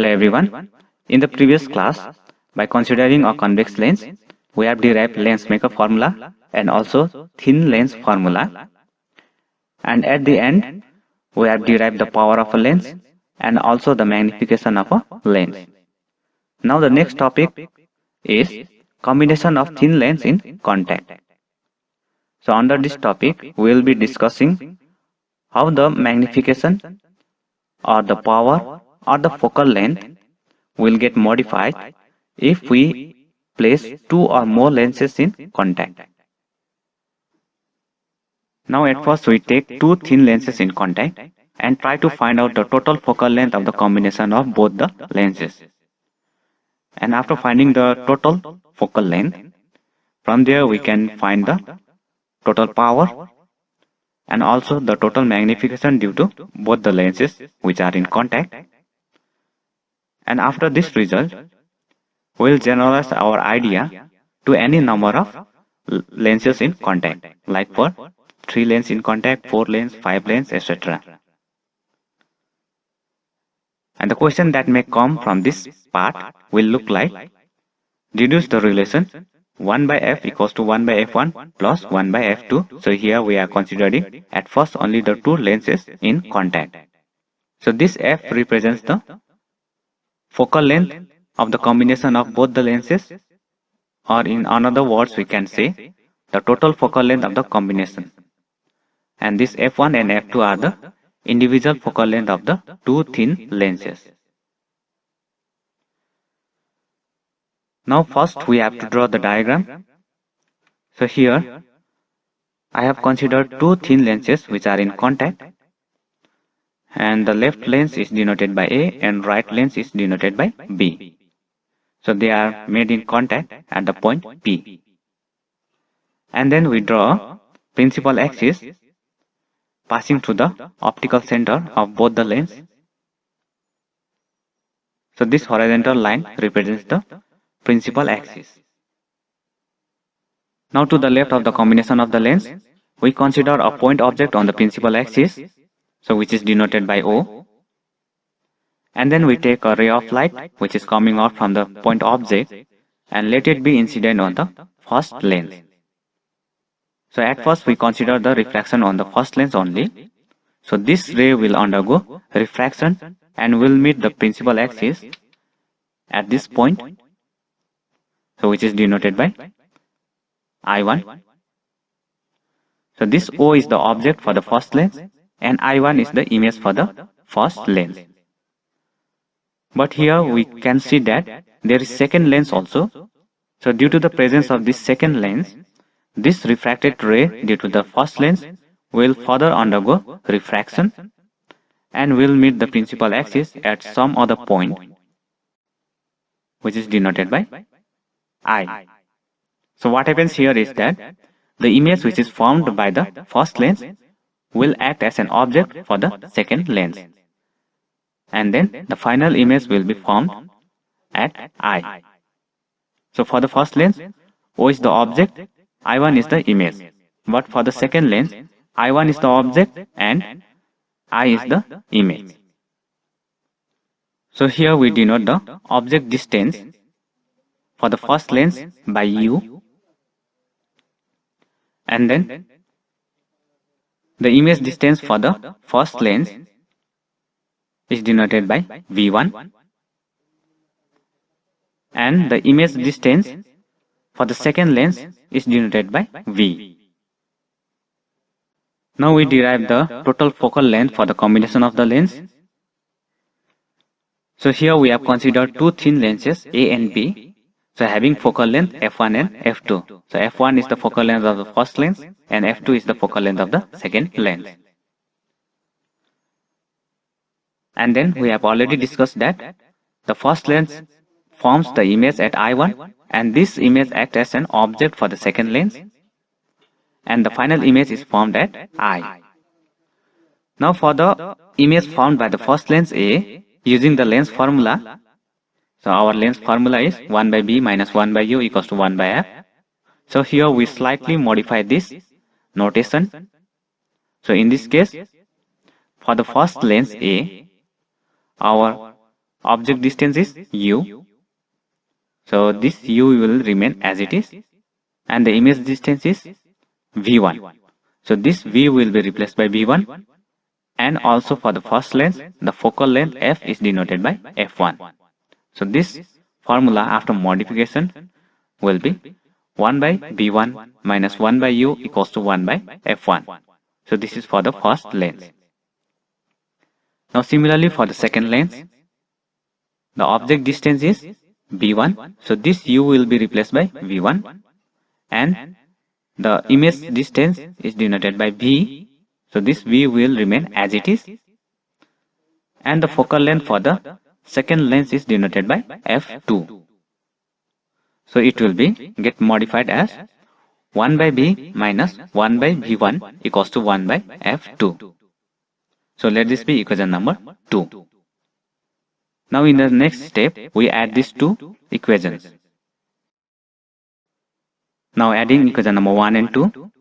Hello everyone. In the previous class, by considering a convex lens, we have derived lens maker formula and also thin lens formula. And at the end, we have derived the power of a lens and also the magnification of a lens. Now the next topic is combination of thin lens in contact. So under this topic, we will be discussing how the magnification or the power or the focal length will get modified if we place two or more lenses in contact. Now at first we take two thin lenses in contact and try to find out the total focal length of the combination of both the lenses. And after finding the total focal length, from there we can find the total power and also the total magnification due to both the lenses which are in contact. And after this result, we will generalize our idea to any number of lenses in contact, like for 3 lenses in contact, 4 lenses, 5 lenses, etc. And the question that may come from this part will look like: deduce the relation 1 by f equals to 1 by f1 plus 1 by f2. So here we are considering at first only the two lenses in contact. So this f represents the focal length of the combination of both the lenses, or in another words we can say the total focal length of the combination. And this f1 and f2 are the individual focal length of the two thin lenses. Now first we have to draw the diagram. So here I have considered two thin lenses which are in contact, and the left lens is denoted by A and right lens is denoted by B. So they are made in contact at the point P. And then we draw principal axis passing through the optical center of both the lens. So this horizontal line represents the principal axis. Now to the left of the combination of the lens, we consider a point object on the principal axis, so which is denoted by O. And then we take a ray of light which is coming out from the point object and let it be incident on the first lens. So at first we consider the refraction on the first lens only. So this ray will undergo refraction and will meet the principal axis at this point, so which is denoted by I1. So this O is the object for the first lens and I1 is the image for the first lens. But here we can see that there is second lens also. So due to the presence of this second lens, this refracted ray due to the first lens will further undergo refraction and will meet the principal axis at some other point, which is denoted by I. So what happens here is that the image which is formed by the first lens will act as an object for the second lens, and then the final image will be formed at I. So for the first lens, O is the object, I1 is the image. But for the second lens, I1 is the object and I is the image. So here we denote the object distance for the first lens by U, and then the image distance for the first lens is denoted by V1, and the image distance for the second lens is denoted by V. Now we derive the total focal length for the combination of the lens. So here we have considered two thin lenses A and B, so having focal length f1 and f2. So f1 is the focal length of the first lens and f2 is the focal length of the second lens. And then we have already discussed that the first lens forms the image at I1 and this image acts as an object for the second lens, and the final image is formed at I. Now for the image formed by the first lens A, using the lens formula, so our lens formula is 1 by B minus 1 by U equals to 1 by F. So here we slightly modify this notation. So in this case, for the first lens A, our object distance is u. So this u will remain as it is, and the image distance is v1. So this v will be replaced by v1, and also for the first lens, the focal length f is denoted by f1. So this formula after modification will be 1 by v1 minus 1 by u equals to 1 by f1. So this is for the first lens. Now similarly for the second lens, the object distance is v1. So this u will be replaced by v1, and the image distance is denoted by v. So this v will remain as it is, and the focal length for the second lens is denoted by f2. So it will be get modified as 1 by v minus 1 by v1 equals to 1 by f2. So let this be equation number 2. Now in the next step, we add these two equations. Now adding equation number 1 and 2,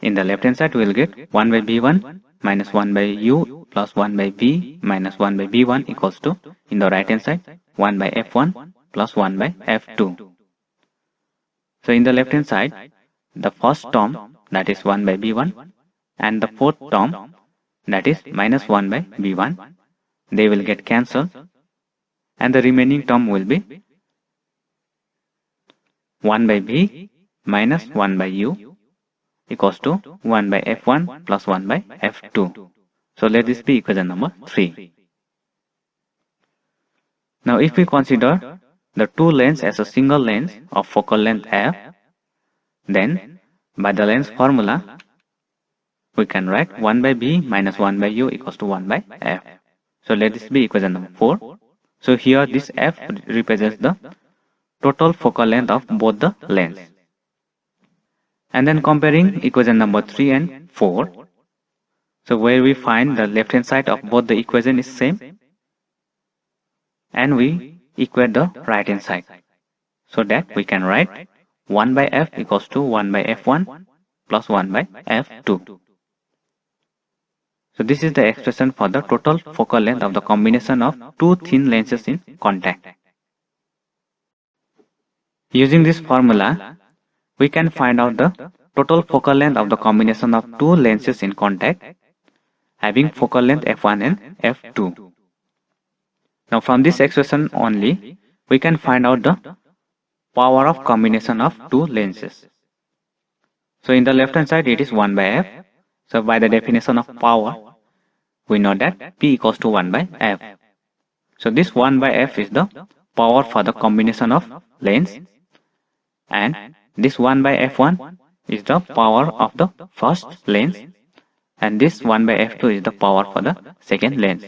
in the left hand side we will get 1 by v1 minus 1 by u plus 1 by v minus 1 by v1 equals to, in the right hand side, 1 by f1 plus 1 by f2. So in the left hand side, the first term, that is 1 by v1, and the fourth term, that is minus 1 by v1, they will get cancelled, and the remaining term will be 1 by v minus 1 by u equals to 1 by f1 plus 1 by f2. So let this be equation number 3. Now if we consider the two lens as a single lens of focal length f, then by the lens formula, we can write 1 by v minus 1 by u equals to 1 by f. So let this be equation number 4. So here this f represents the total focal length of both the lens. And then comparing equation number 3 and 4, so where we find the left hand side of both the equation is same, and we equate the right hand side, so that we can write 1 by f equals to 1 by f1 plus 1 by f2. So this is the expression for the total focal length of the combination of two thin lenses in contact. Using this formula, we can find out the total focal length of the combination of two lenses in contact having focal length f1 and f2. Now from this expression only, we can find out the power of combination of two lenses. So in the left hand side it is 1 by f. So by the definition of power, we know that P equals to 1 by f. So this 1 by f is the power for the combination of lens, and this 1 by f1 is the power of the first lens, and this 1 by f2 is the power for the second lens.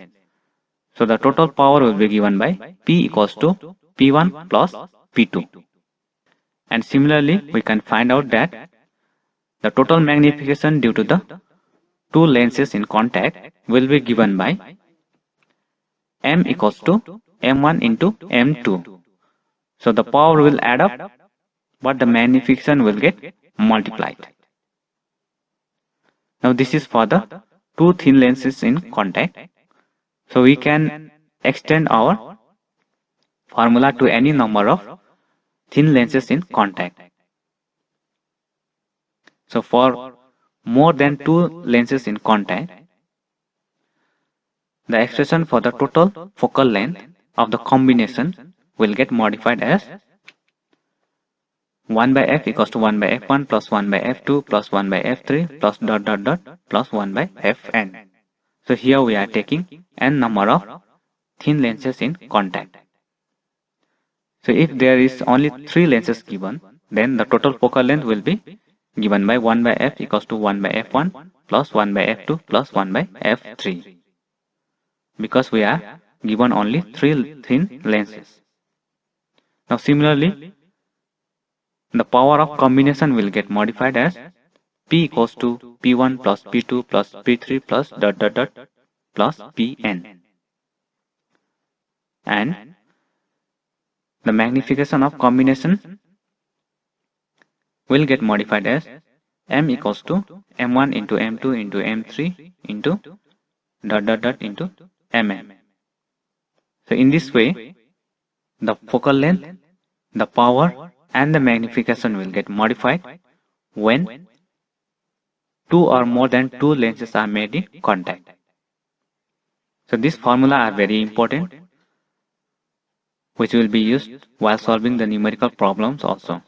So the total power will be given by P equals to P1 plus P2. And similarly, we can find out that the total magnification due to the two lenses in contact will be given by M equals to M1 into M2. So the power will add up, but the magnification will get multiplied. Now this is for the two thin lenses in contact. So we can extend our formula to any number of thin lenses in contact. So for more than two lenses in contact, the expression for the total focal length of the combination will get modified as 1 by f equals to 1 by f1 plus 1 by f2 plus 1 by f3 plus dot dot dot plus 1 by fn. So here we are taking n number of thin lenses in contact. So if there is only 3 lenses given, then the total focal length will be given by 1 by f equals to 1 by f1 plus 1 by f2 plus 1 by f3, because we are given only 3 thin lenses. Now similarly, the power of combination will get modified as P equals to P1 plus P2 plus P3 plus dot dot dot plus Pn. And the magnification of combination will get modified as M equals to M1 into M2 into M3 into dot dot dot into Mn. So in this way, the focal length, the power, and the magnification will get modified when two or more than two lenses are made in contact. So these formula are very important, which will be used while solving the numerical problems also.